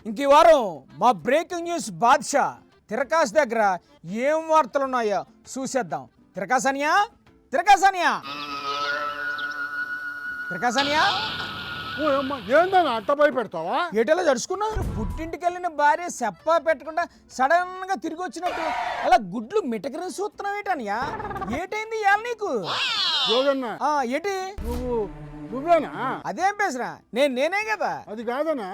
ఇంక ఈ వారం మా బ్రేకింగ్ న్యూస్ బాద్షా తిరకాస్ దగ్గర ఏం వార్తలు ఉన్నాయో చూసేద్దాం. తిరకాసానియా తిరకాసానియా తిరకాసానియా ఏందన్నా అట్ట భయపెడతావా? ఏటలా జడుచుకున్నావు? పుట్టింటికి వెళ్ళిన భార్య చెప్పా పెట్టకుండా సడన్ గా తిరిగి వచ్చినట్టు అలా గుడ్లు మిటకరి చూస్తున్నావు ఏటనియా? ఏటైంది ఇవాళ నీకు? జోగన్న ఏటి నువ్వేనా? అదేం పేసరా, నేనే కదా. అది కాదనా,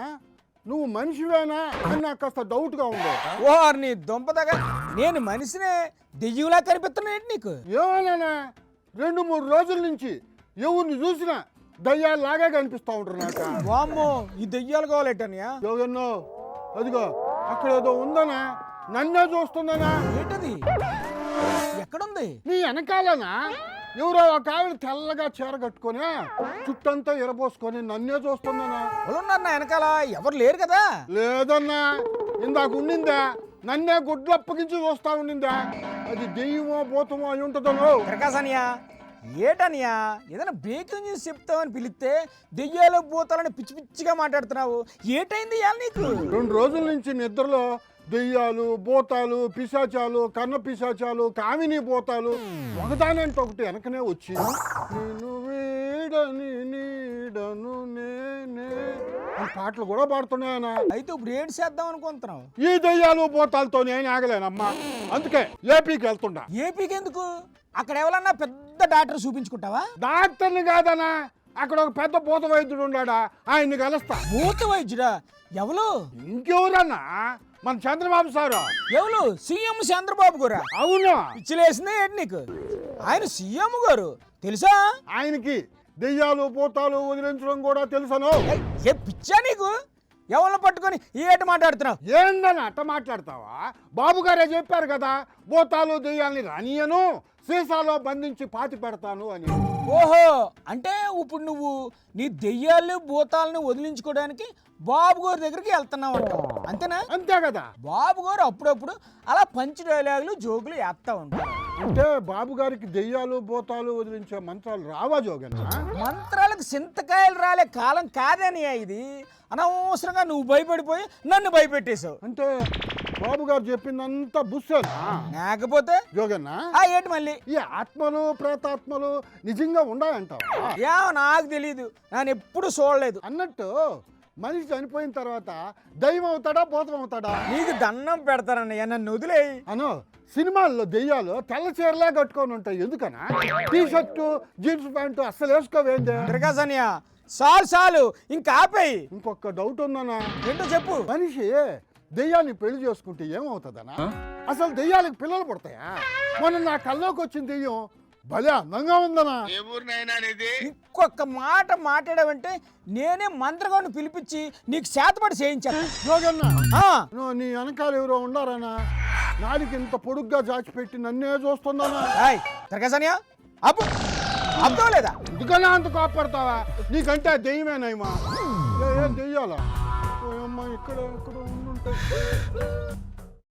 నువ్వు మనిషివేనా అని నాకు కాస్త డౌట్ గా ఉంది. ఓ నీ దొంపదగా, నేను మనిషినే దెయ్యంలా కనిపిస్తున్నా ఏంటి నీకు? ఏమన్నా 2-3 రోజుల నుంచి ఎవరిని చూసినా దయ్యాలాగా కనిపిస్తా ఉంటారు నాకు. వామ్మో, ఈ దెయ్యాలు కావాలేటనియా? జోగన్నో అదిగో అక్కడ ఏదో ఉందనా, నన్నే చూస్తుందనా. ఏంటది? ఎక్కడుంది? నీ వెనకాలనా ఎవరో ఒక ఆవిడ తెల్లగా చీర కట్టుకొని చుట్టంతా ఎరబోసుకొని నన్నే చూస్తుందనా. ఎవరున్నారు నా వెనకాల? ఎవరు లేరు కదా? లేదన్నా, ఇందాక ఉండిందా నన్నే గుడ్లు అప్పగించి చూస్తా ఉండిందా. అది దెయ్యమో భూతమో అయి ఉంటుందనో. ప్రకాశనియా ఏటనియా? ఏదైనా బ్రేకింగ్ న్యూస్ చెప్తావని పిలిస్తే దెయ్యాలు భూతాలని పిచ్చి పిచ్చిగా మాట్లాడుతున్నావు. ఏటైంది ఇవాళ నీకు? 2 రోజుల నుంచి నిద్రలో దెయ్యాలు భూతాలు పిశాచాలు కన్న పిశాచాలు కామిని భూతాలు ఒకదానంటే ఒకటి వెనకనే వచ్చి నేను వీడని నీడను నేనే అని పాటలు కూడా పాడుతున్నాయనా. అయితే ఇప్పుడు ఏడు చేద్దాం అనుకుంటున్నావు? ఈ దెయ్యాలు భూతాలతో నేను ఆగలేనమ్మా, అందుకే ఏపీకి వెళ్తుండా. ఏపీకి ఎందుకు? అక్కడ ఎవరన్నా పెద్ద డాక్టర్ చూపించుకుంటావా? డాక్టర్ని కాదనా, అక్కడ ఒక పెద్ద భూత వైద్యుడు ఉన్నాడా, ఆయన్ని కలుస్తా. భూత వైద్యుడా? ఎవరు? ఇంకెవరన్నా, మన చంద్రబాబు సారు. ఎవరు? సీఎం చంద్రబాబు గారా? అవును. పిచ్చిలేసిందే ఏంటి నీకు? ఆయన సీఎం గారు తెలుసా? ఆయనకి దెయ్యాలు భూతాలు వదిలించడం కూడా తెలుసను. ఏ పిచ్చా నీకు? ఎవరిని పట్టుకొని ఏట మాట్లాడుతున్నావు? ఏందని అట్ట మాట్లాడతావా? బాబు గారే చెప్పారు కదా, భూతాలు దెయ్యాల్ని రానియను, సీసాలో బంధించి పాతి పెడతాను అని. ఓహో, అంటే ఇప్పుడు నువ్వు నీ దెయ్యాలు భూతాలను వదిలించుకోవడానికి బాబు గారి దగ్గరికి వెళ్తున్నావు అంట, అంతేనా? అంతే కదా. బాబు గారు అప్పుడప్పుడు అలా పంచి డైలాగులు జోకులు వేస్తా ఉంటారు. అంటే బాబు గారికి దెయ్యాలు భూతాలు వదిలించే మంత్రాలు రావా జోగన్న? మంత్రాలకు చింతకాయలు రాలే కాలం కాదని ఇది. అనవసరంగా నువ్వు భయపడిపోయి నన్ను భయపెట్టేశావు. అంటే బాబు గారు చెప్పిందంతా బుస్సేనా? లేకపోతే జోగన్న ఏంటి మళ్ళీ? ఈ ఆత్మలు ప్రేతాత్మలు నిజంగా ఉన్నాయంటావా? ఏమో నాకు తెలీదు, నేను ఎప్పుడు చూడలేదు. అన్నట్టు మనిషి చనిపోయిన తర్వాత దయ్యం అవుతాడా భూతం అవుతాడా? నీకు దండం పెడతానన్నయ్య, నన్ను వదిలేయి. అను, సినిమాల్లో దెయ్యాలు తెల్ల చీరలే కట్టుకొని ఉంటాయి, ఎందుకనా? టీ షర్టు జీన్స్ ప్యాంటు అస్సలు వేసుకోవేందే? తిరగాసనియా చాలు ఇంకా ఆపేయి. ఇంకొక డౌట్ ఉందనా. ఏంటో చెప్పు. మనిషి దెయ్యాన్ని పెళ్లి చేసుకుంటే ఏమవుతుందనా? అసలు దెయ్యాలకు పిల్లలు పుడతాయా? మొన్న నా కల్లోకి వచ్చిన దెయ్యం భలే అందంగా ఉందనా. ఇంకొక మాట మాట్లాడావంటే నేనే మంత్రగాన్ని పిలిపించి నీకు చేతపడి చేయించాను. జోగన్న నీ వెనకాల ఎవరో ఉండారనా? నాడికి ఇంత పొడుగ్గా జాచిపెట్టి నన్నే చూస్తుందనా. తిరగాసనియా అప్పు అర్థం ఎందుకన్నా అంత కాపాడతావా? నీకంటే దెయ్యమేనాయమా? ఏం దెయ్యాలా? ఇక్కడ ఉండుంటాయి.